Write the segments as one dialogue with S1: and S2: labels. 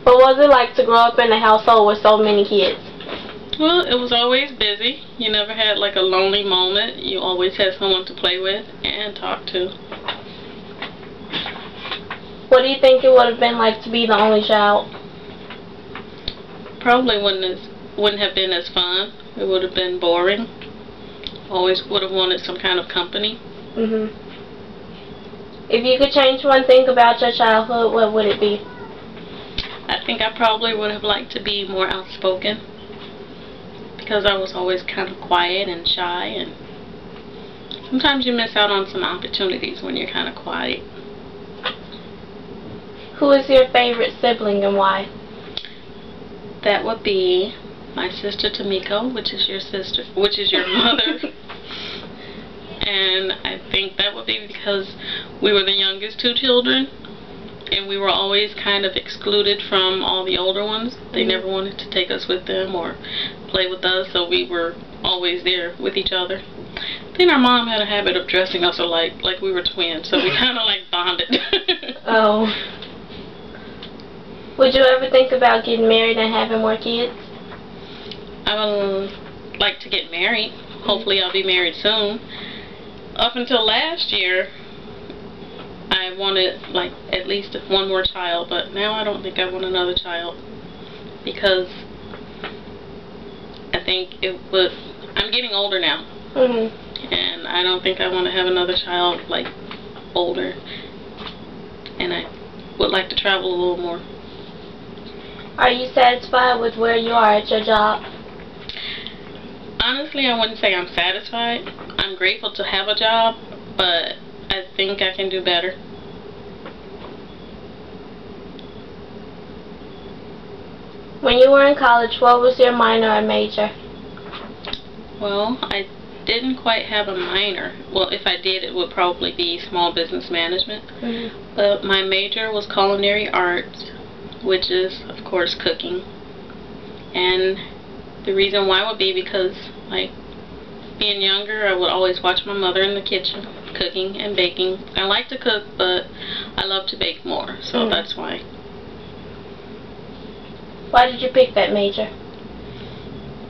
S1: What was it like to grow up in a household with so many kids?
S2: Well, it was always busy. You never had like a lonely moment. You always had someone to play with and talk to.
S1: What do you think it would have been like to be the only child?
S2: Probably wouldn't have been as fun. It would have been boring. Always would have wanted some kind of company.
S1: If you could change one thing about your childhood, what would it be?
S2: I think I probably would have liked to be more outspoken, because I was always kind of quiet and shy, and sometimes you miss out on some opportunities when you're kind of quiet.
S1: Who is your favorite sibling and why?
S2: That would be my sister Tamiko, which is your mother. And I think that would be because we were the youngest two children, and we were always kind of excluded from all the older ones. They never wanted to take us with them or play with us, so we were always there with each other. Then our mom had a habit of dressing us alike, like we were twins, so we kind of like bonded.
S1: Oh. Would you ever think about getting married and having more kids?
S2: I would like to get married. Hopefully I'll be married soon. Up until last year, I wanted like at least one more child, but now I don't think I want another child, because I think I'm getting older now, and I don't think I want to have another child like older, and I would like to travel a little more.
S1: Are you satisfied with where you are at your job?
S2: Honestly, I wouldn't say I'm satisfied. I'm grateful to have a job, but I think I can do better.
S1: When you were in college, what was your minor or major?
S2: Well, I didn't quite have a minor. Well, if I did, it would probably be small business management. But my major was culinary arts, which is, of course, cooking. And the reason why would be because, like, being younger, I would always watch my mother in the kitchen, cooking and baking. I like to cook, but I love to bake more, so that's why.
S1: Why did you pick that major?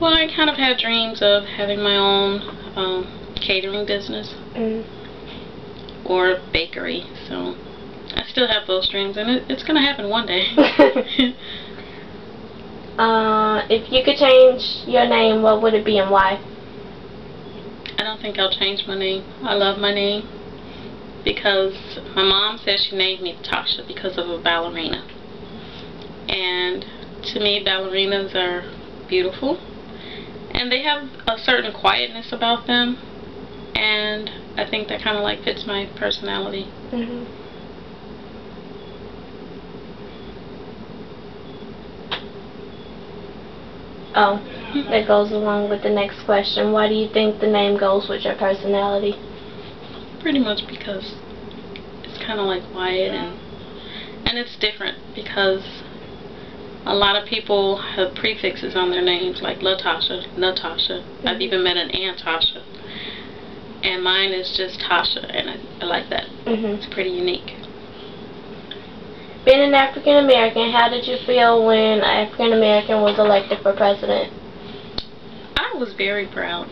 S2: Well, I kind of had dreams of having my own catering business or bakery, so I still have those dreams, and it's going to happen one day.
S1: If you could change your name, what would it be and why?
S2: I don't think I'll change my name. I love my name because my mom says she named me Tasha because of a ballerina. And to me, ballerinas are beautiful, and they have a certain quietness about them, and I think that kind of like fits my personality.
S1: Oh, that goes along with the next question. Why do you think the name goes with your personality?
S2: Pretty much because it's kind of like quiet, and it's different because a lot of people have prefixes on their names, like Latasha, Natasha. I've even met an Aunt Tasha, and mine is just Tasha, and I like that. It's pretty unique.
S1: Being an African American, how did you feel when an African American was elected for president?
S2: I was very proud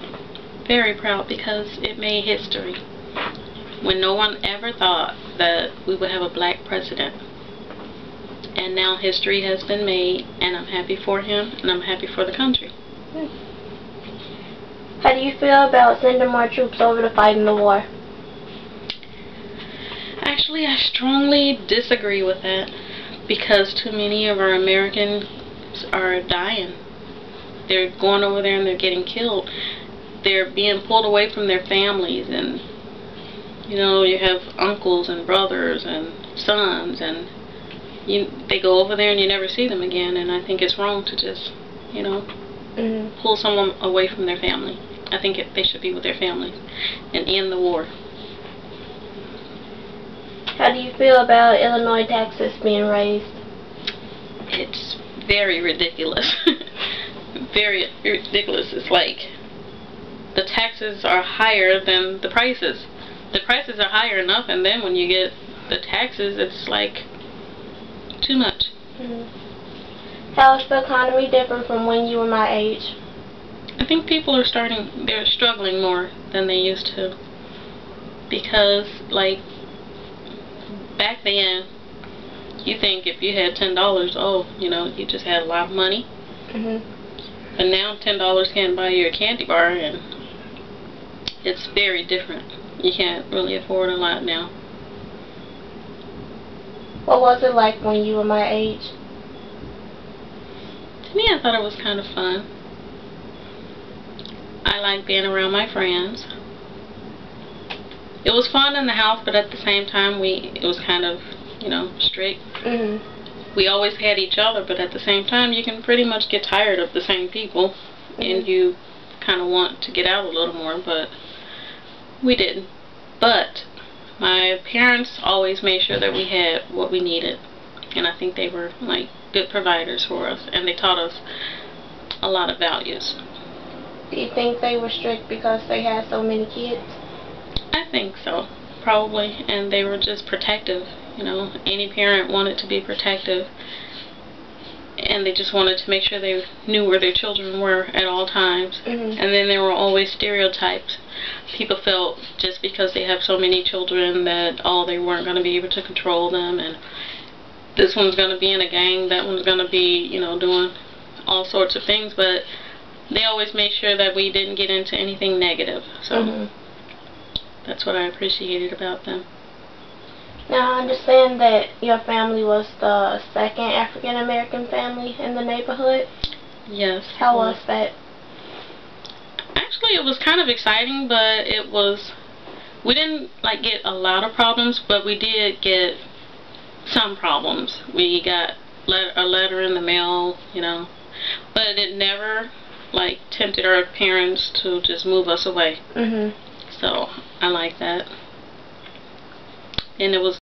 S2: because it made history when no one ever thought that we would have a black president. And now history has been made, and I'm happy for him, and I'm happy for the country.
S1: How do you feel about sending more troops over to fight in the war?
S2: Actually, I strongly disagree with that, because too many of our Americans are dying. They're going over there and they're getting killed. They're being pulled away from their families, and you know, you have uncles and brothers and sons, and they go over there and you never see them again, and I think it's wrong to just, you know, pull someone away from their family. I think they should be with their families and end the war.
S1: How do you feel about Illinois taxes being raised?
S2: It's very ridiculous. Very ridiculous. It's like the taxes are higher than the prices. The prices are higher enough, and then when you get the taxes, it's like too much.
S1: How is the economy different from when you were my age?
S2: I think people are they're struggling more than they used to. Because, like, back then, you think if you had $10, oh, you know, you just had a lot of money. But now $10 can't buy you a candy bar, and it's very different. You can't really afford a lot now.
S1: What was it like when you were my age?
S2: To me, I thought it was kind of fun. I like being around my friends. It was fun in the house, but at the same time, it was kind of, you know, strict. We always had each other, but at the same time, you can pretty much get tired of the same people, and you kind of want to get out a little more, but we didn't. But my parents always made sure that we had what we needed, and I think they were, like, good providers for us, and they taught us a lot of values.
S1: Do you think they were strict because they had so many kids?
S2: I think so, probably, and they were just protective. You know, any parent wanted to be protective, and they just wanted to make sure they knew where their children were at all times. And then there were always stereotypes. People felt just because they have so many children that, oh, they weren't going to be able to control them, and this one's going to be in a gang, that one's going to be, you know, doing all sorts of things, but they always made sure that we didn't get into anything negative. So that's what I appreciated about them.
S1: Now, I understand that your family was the second African American family in the neighborhood.
S2: Yes.
S1: How was that?
S2: Actually, it was kind of exciting, but we didn't, like, get a lot of problems, but we did get some problems. We got a letter in the mail, you know, but it never, like, tempted our parents to just move us away. So I like that. And it was